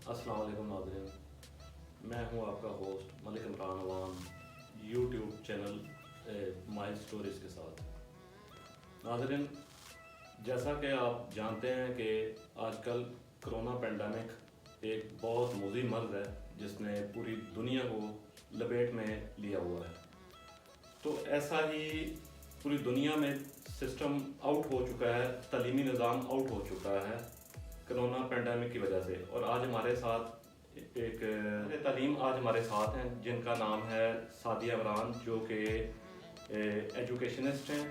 अस्सलाम वालेकुम नाज़रीन, मैं हूं आपका host Malik Imran Awan YouTube channel my stories के साथ। नाज़रीन, जैसा कि आप जानते हैं कि आजकल कोरोना पेंडेमिक एक बहुत मुज़ी मर्ज़ है जिसने पूरी दुनिया को लपेट में लिया हुआ है। तो ऐसा ही पूरी दुनिया में सिस्टम आउट हो चुका है, तालीमी निज़ाम आउट हो चुका है कोरोना पेंडेमिक की वजह से। और आज हमारे साथ एक तालीम आज हमारे साथ हैं जिनका नाम है सादिया इमरान, जो कि एजुकेशनिस्ट हैं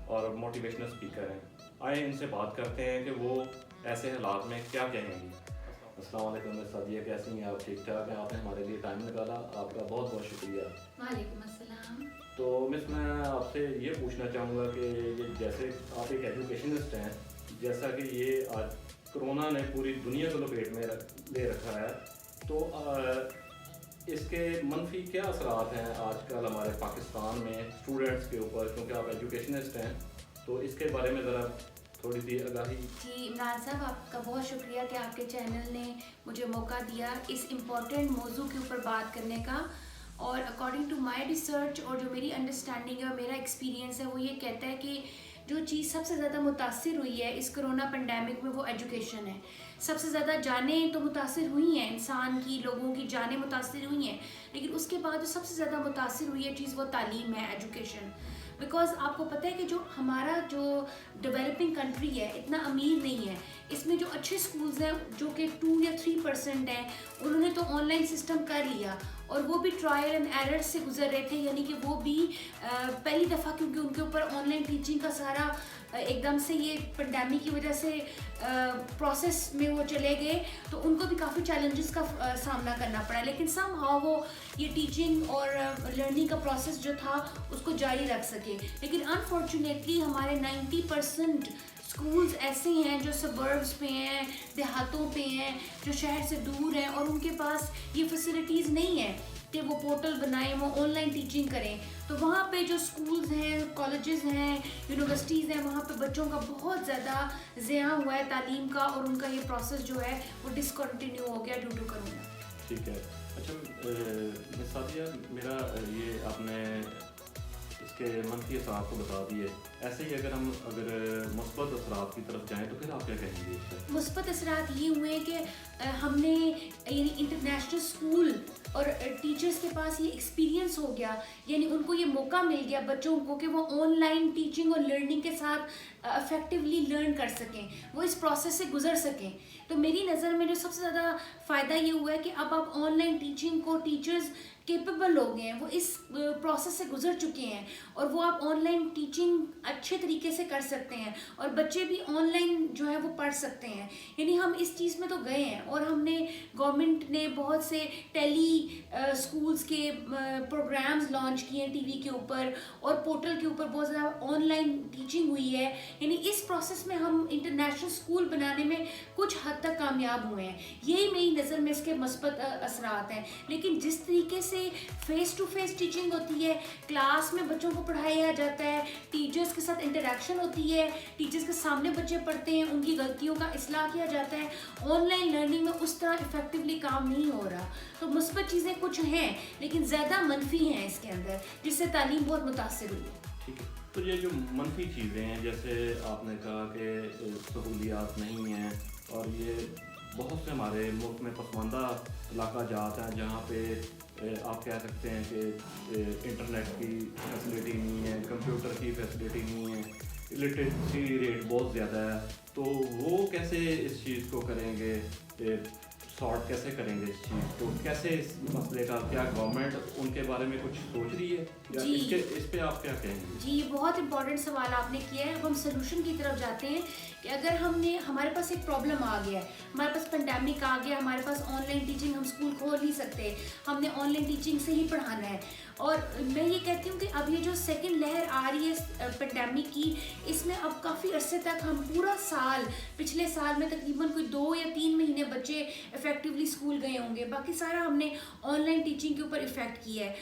और मोटिवेशनल स्पीकर हैं। आए इनसे बात करते हैं कि वो ऐसे हालात में क्या कहेंगी। अस्सलाम वालेकुम मिस सादिया, कैसी हैं आप? ठीक ठाक हैं? आपने हमारे लिए टाइम निकाला, आपका बहुत बहुत शुक्रिया। वालेकुम अस्सलाम। तो मिस, मैं आपसे ये पूछना चाहूँगा कि ये जैसे आप एक एजुकेशनिस्ट हैं, जैसा कि ये आज कोरोना ने पूरी दुनिया को लपेट में ले रखा है, तो इसके मनफी क्या असरात हैं आजकल हमारे पाकिस्तान में स्टूडेंट्स के ऊपर, क्योंकि आप एजुकेशनिस्ट हैं, तो इसके बारे में ज़रा थोड़ी सी आगाही। जी इमरान साहब, आपका बहुत शुक्रिया कि आपके चैनल ने मुझे मौका दिया इस इम्पॉर्टेंट मौजू के ऊपर बात करने का। और अकॉर्डिंग टू माय रिसर्च और जो मेरी अंडरस्टैंडिंग है और मेरा एक्सपीरियंस है, वो ये कहता है कि जो चीज़ सबसे ज़्यादा मुतासिर हुई है इस कोरोना पेंडेमिक में, वो एजुकेशन है। सबसे ज़्यादा जानें तो मुतासिर हुई हैं, इंसान की, लोगों की जानें मुतासिर हुई हैं, लेकिन उसके बाद जो सबसे ज़्यादा मुतासिर हुई है चीज़, वो तालीम है, एजुकेशन। बिकॉज़ आपको पता है कि जो हमारा जो डेवलपिंग कंट्री है इतना अमीर नहीं है, इसमें जो अच्छे स्कूल्स हैं जो कि 2 या 3% हैं, उन्होंने तो ऑनलाइन सिस्टम कर लिया, और वो भी ट्रायल एंड एरर से गुजर रहे थे। यानी कि वो भी पहली दफ़ा, क्योंकि उनके ऊपर ऑनलाइन टीचिंग का सारा एकदम से ये पेंडेमिक की वजह से प्रोसेस में वो चले गए, तो उनको भी काफ़ी चैलेंजेस का सामना करना पड़ा। लेकिन समहाउ वो ये टीचिंग और लर्निंग का प्रोसेस जो था उसको जारी रख सके। लेकिन अनफॉर्चुनेटली हमारे 90% स्कूल्स ऐसे हैं जो सबर्ब्स पे हैं, देहातों पे हैं, जो शहर से दूर हैं, और उनके पास ये फैसिलिटीज़ नहीं है कि वो पोर्टल बनाएं, वो ऑनलाइन टीचिंग करें। तो वहाँ पे जो स्कूल्स हैं, कॉलेजेस हैं, यूनिवर्सिटीज़ हैं, वहाँ पे बच्चों का बहुत ज़्यादा ज़िया हुआ है तालीम का, और उनका ये प्रोसेस जो है वो डिसकंटिन्यू हो गया ड्यू टू कोरोना। ठीक है। अच्छा मिस सादिया, मेरा ये आपने इसके मनफी असरात को बता दिए, ऐसे ही अगर मुस्बत असरात की तरफ जाएं तो फिर आप क्या कहेंगे इससे? मुस्बत असरात ये हुए हैं कि हमने यानी इंटरनेशनल स्कूल और टीचर्स के पास ये एक्सपीरियंस हो गया, यानी उनको ये मौका मिल गया बच्चों को कि वो ऑनलाइन टीचिंग और लर्निंग के साथ इफ़ेक्टिवली लर्न कर सकें, वो इस प्रोसेस से गुजर सकें। तो मेरी नज़र में जो सबसे ज़्यादा फ़ायदा ये हुआ है कि अब आप ऑनलाइन टीचिंग को टीचर्स केपेबल हो गए हैं, वो इस प्रोसेस से गुजर चुके हैं, और वो आप ऑनलाइन टीचिंग अच्छे तरीके से कर सकते हैं, और बच्चे भी ऑनलाइन जो है वो पढ़ सकते हैं। यानी हम इस चीज़ में तो गए हैं, और हमने गवर्नमेंट ने बहुत से टेली स्कूल्स के प्रोग्राम्स लॉन्च किए हैं टीवी के ऊपर, और पोर्टल के ऊपर बहुत ज़्यादा ऑनलाइन टीचिंग हुई है। यानी इस प्रोसेस में हम इंटरनेशनल स्कूल बनाने में कुछ हद तक कामयाब हुए हैं। यही मेरी नज़र में इसके मस्बत असरात हैं। लेकिन जिस तरीके से फेस टू फेस टीचिंग होती है, क्लास में बच्चों को पढ़ाया जाता है, टीचर्स के साथ इंटरेक्शन होती है, टीचर्स के सामने बच्चे पढ़ते हैं, उनकी गलतियों का इस्लाह किया जाता है, ऑनलाइन लर्निंग में उस तरह इफेक्टिवली काम नहीं हो रहा। तो मुस्बत चीज़ें कुछ हैं, लेकिन ज़्यादा मनफी हैं इसके अंदर, जिससे तालीम बहुत मुतासिर हुई है। ठीक है। तो ये जो मनफी चीज़ें हैं, जैसे आपने कहा कि सहूलियात नहीं हैं, और ये बहुत से हमारे मुल्क में पसमानदा इलाका जात हैं जहाँ पे आप कह सकते हैं कि इंटरनेट की फैसिलिटी नहीं है, कंप्यूटर की फैसिलिटी नहीं है, इलिटरेसी रेट बहुत ज़्यादा है। तो वो कैसे इस चीज़ को करेंगे, सॉर्ट कैसे करेंगे इस चीज़ को? कैसे इस मसले का, क्या गवर्नमेंट उनके बारे में कुछ सोच रही है, या इस पे आप क्या कहेंगे? जी, बहुत इंपॉर्टेंट सवाल आपने किया है। अब हम सोल्यूशन की तरफ जाते हैं कि अगर हमारे पास एक प्रॉब्लम आ गया है, हमारे पास पेंडेमिक आ गया, हमारे पास ऑनलाइन टीचिंग, हम स्कूल खोल नहीं सकते, हमने ऑनलाइन टीचिंग से ही पढ़ाना है। और मैं ये कहती हूँ कि अब ये जो सेकेंड लहर आ रही है पेंडेमिक की, इसमें अब काफ़ी अरसे तक हम पूरा साल, पिछले साल में तकरीबन कोई 2 या 3 महीने बच्चे इफेक्टिवली स्कूल गए होंगे, बाकी सारा हमने ऑनलाइन टीचिंग के ऊपर इफ़ेक्ट किया है।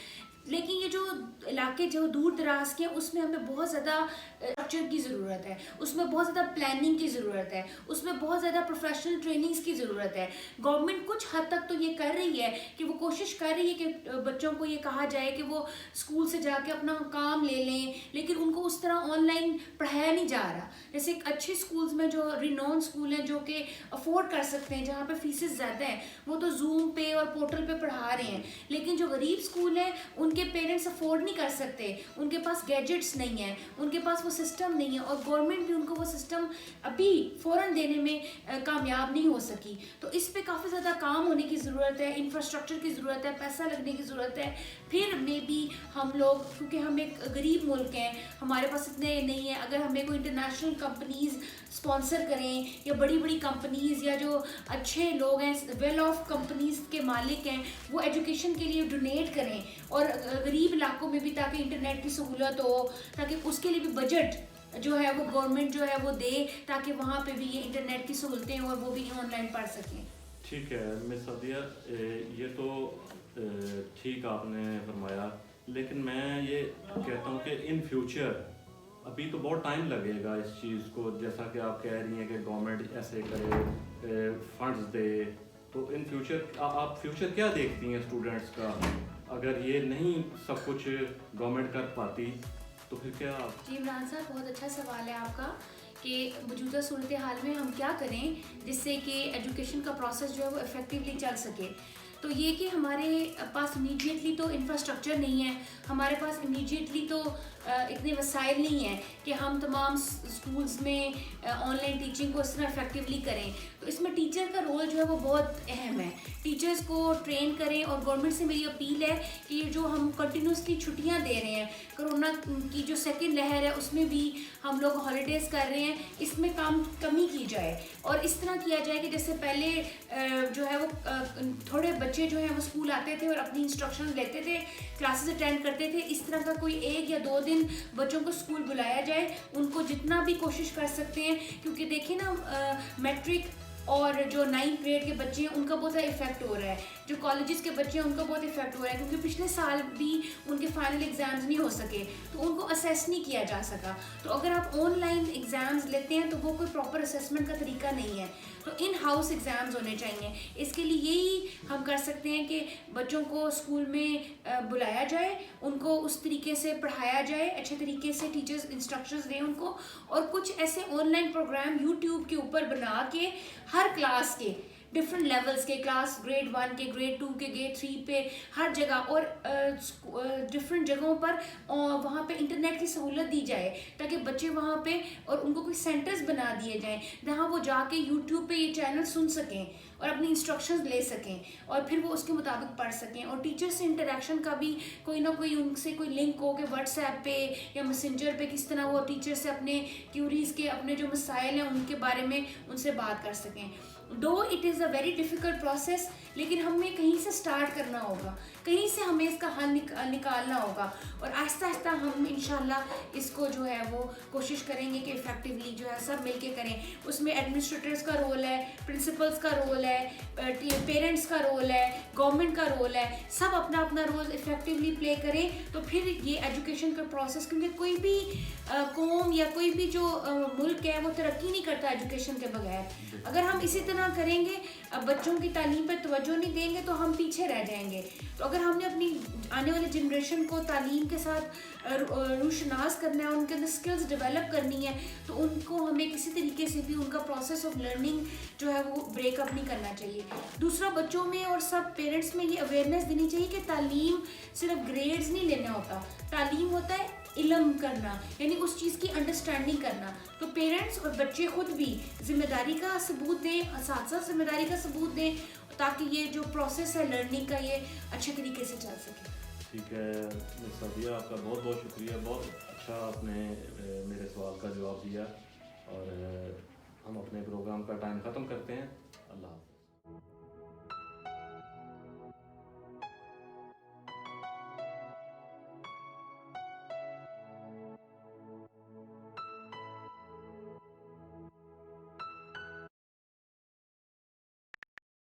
لیکن یہ جو علاقے جو دور دراز کے ہیں اس میں ہمیں بہت زیادہ اسٹرکچر کی ضرورت ہے, اس میں بہت زیادہ پلاننگ کی ضرورت ہے, اس میں بہت زیادہ پروفیشنل ٹریننگز کی ضرورت ہے. گورنمنٹ کچھ حد تک تو یہ کر رہی ہے کہ وہ کوشش کر رہی ہے کہ بچوں کو یہ کہا جائے کہ وہ اسکول سے جا کے اپنا کام لے لیں, لیکن ان کو اس طرح آن لائن پڑھایا نہیں جا رہا. جیسے اچھے اسکولز میں جو رینون اسکول ہیں جو کہ افورڈ کر سکتے ہیں, جہاں پہ فیسز زیادہ ہیں, وہ تو زوم پہ اور پورٹل پہ پڑھا رہے ہیں. لیکن جو غریب اسکول ہیں ان کے پیرنٹس افورڈ نہیں کر سکتے, ان کے پاس گیجٹس نہیں ہیں, ان کے پاس وہ سسٹم نہیں ہے, اور گورنمنٹ بھی ان کو وہ سسٹم ابھی فوراً دینے میں کامیاب نہیں ہو سکی. تو اس پہ کافی زیادہ کام ہونے کی ضرورت ہے, انفراسٹرکچر کی ضرورت ہے, پیسہ لگنے کی ضرورت ہے. پھر مے بی ہم لوگ, کیونکہ ہم ایک غریب ملک ہیں, ہمارے پاس اتنے نہیں ہیں, اگر ہمیں کوئی انٹرنیشنل کمپنیز اسپانسر کریں یا بڑی بڑی کمپنیز یا جو اچھے لوگ ہیں ویل آف کمپنیز کے مالک ہیں وہ ایجوکیشن کے لیے ڈونیٹ کریں, اور غریب علاقوں میں بھی تاکہ انٹرنیٹ کی سہولت ہو, تاکہ اس کے لیے بھی بجٹ جو ہے وہ گورنمنٹ جو ہے وہ دے, تاکہ وہاں پہ بھی یہ انٹرنیٹ کی سہولتیں اور وہ بھی آن لائن پڑھ سکیں. ٹھیک ہے مس سعدیہ, یہ تو ٹھیک آپ نے فرمایا, لیکن میں یہ کہتا ہوں کہ ان فیوچر ابھی تو بہت ٹائم لگے گا اس چیز کو, جیسا کہ آپ کہہ رہی ہیں کہ گورنمنٹ ایسے کرے, فنڈز دے, تو ان فیوچر آپ فیوچر کیا دیکھتی ہیں اسٹوڈنٹس کا؟ اگر یہ نہیں سب کچھ گورنمنٹ کر پاتی تو پھر کیا؟ جی عمران صاحب, بہت اچھا سوال ہے آپ کا کہ موجودہ صورتحال میں ہم کیا کریں جس سے کہ ایجوکیشن کا پروسیس جو ہے وہ افیکٹولی چل سکے. تو یہ کہ ہمارے پاس امیڈیٹلی تو انفراسٹرکچر نہیں ہے, ہمارے پاس امیڈیٹلی تو اتنے وسائل نہیں ہیں کہ ہم تمام اسکولز میں آن لائن ٹیچنگ کو اس طرح افیکٹولی کریں. تو اس میں ٹیچر کا رول جو ہے وہ بہت اہم ہے, ٹیچرز کو ٹرین کریں. اور گورنمنٹ سے میری اپیل ہے کہ یہ جو ہم کنٹینیوسلی چھٹیاں دے رہے ہیں, کرونا کی جو سیکنڈ لہر ہے اس میں بھی ہم لوگ ہالیڈیز کر رہے ہیں, اس میں کمی کی جائے, اور اس طرح کیا جائے کہ جیسے پہلے جو ہے وہ تھوڑے بچے جو ہیں وہ اسکول آتے تھے اور اپنی انسٹرکشن لیتے تھے, کلاسز اٹینڈ کرتے تھے. اس طرح کا کوئی 1 یا 2 دن بچوں کو اسکول بلایا جائے, ان کو جتنا بھی کوشش کر سکتے ہیں, کیونکہ دیکھیں نا میٹرک اور جو 9th گریڈ کے بچے ہیں ان کا بہت افیکٹ ہو رہا ہے, جو کالجز کے بچے ہیں ان کا بہت افیکٹ ہو رہا ہے, کیونکہ پچھلے سال بھی ان کے فائنل ایگزامز نہیں ہو سکے تو ان کو اسیس نہیں کیا جا سکا. تو اگر آپ آن لائن ایگزامز لیتے ہیں تو وہ کوئی پراپر اسیسمنٹ کا طریقہ نہیں ہے, تو ان ہاؤس ایگزامز ہونے چاہیے. اس کے لیے یہی ہم کر سکتے ہیں کہ بچوں کو اسکول میں بلایا جائے, ان کو اس طریقے سے پڑھایا جائے, اچھے طریقے سے ٹیچرز انسٹرکشنز دیں ان کو, اور کچھ ایسے آن لائن پروگرام یوٹیوب کے اوپر بنا کے ہر کلاس کے ڈفرینٹ لیولز کے, کلاس گریڈ 1 کے, گریڈ 2 کے, گریڈ 3 پہ ہر جگہ, اور ڈفرینٹ جگہوں پر وہاں پہ انٹرنیٹ کی سہولت دی جائے تاکہ بچے وہاں پہ, اور ان کو کوئی سینٹرز بنا دیے جائیں جہاں وہ جا کے یوٹیوب پہ یہ چینل سن سکیں اور اپنی انسٹرکشنز لے سکیں, اور پھر وہ اس کے مطابق پڑھ سکیں. اور ٹیچر سے انٹریکشن کا بھی کوئی نہ کوئی ان سے کوئی لنک ہو کہ واٹس ایپ پہ یا میسنجر پہ کس طرح وہ ٹیچر سے اپنے کیوریز کے, اپنے جو مسائل ہیں ان کے بارے میں ان سے بات کر سکیں. دو it is a very difficult process, لیکن ہمیں کہیں سے اسٹارٹ کرنا ہوگا, کہیں سے ہمیں اس کا حل نکالنا ہوگا, اور آہستہ آہستہ ہم انشاءاللہ اس کو جو ہے وہ کوشش کریں گے کہ افیکٹولی جو ہے سب مل کے کریں. اس میں ایڈمنسٹریٹرز کا رول ہے, پرنسپلز کا رول ہے, پیرنٹس کا رول ہے, گورنمنٹ کا رول ہے, سب اپنا اپنا رول افیکٹولی پلے کریں. تو پھر یہ ایجوکیشن کا پروسیس, کیونکہ کوئی بھی قوم یا کوئی بھی جو ملک ہے وہ ترقی نہیں کرتا ایجوکیشن کے بغیر. اگر ہم اسی طرح کریں گے, بچوں کی تعلیم پر توجہ نہیں دیں گے تو ہم پیچھے رہ جائیں گے. تو اگر ہم نے اپنی آنے والی جنریشن کو تعلیم کے ساتھ روشناس کرنا ہے, ان کے اندر اسکلز ڈیولپ کرنی ہے, تو ان کو ہمیں کسی طریقے سے بھی ان کا پروسیس آف لرننگ جو ہے وہ بریک اپ نہیں کرنا چاہیے. دوسرا, بچوں میں اور سب پیرنٹس میں یہ اویئرنیس دینی چاہیے کہ تعلیم صرف گریڈز نہیں لینا ہوتا, تعلیم ہوتا ہے علم کرنا, یعنی اس چیز کی انڈرسٹینڈنگ کرنا. تو پیرنٹس اور بچے خود بھی ذمہ داری کا ثبوت دیں, اساتذہ ذمہ داری کا ثبوت دیں, تاکہ یہ جو پروسیس ہے لرننگ کا یہ اچھے طریقے سے چل سکے. ٹھیک ہے مس سعدیہ, آپ کا بہت بہت شکریہ, بہت اچھا آپ نے میرے سوال کا جواب دیا, اور ہم اپنے پروگرام کا ٹائم ختم کرتے ہیں. اللہ حافظ.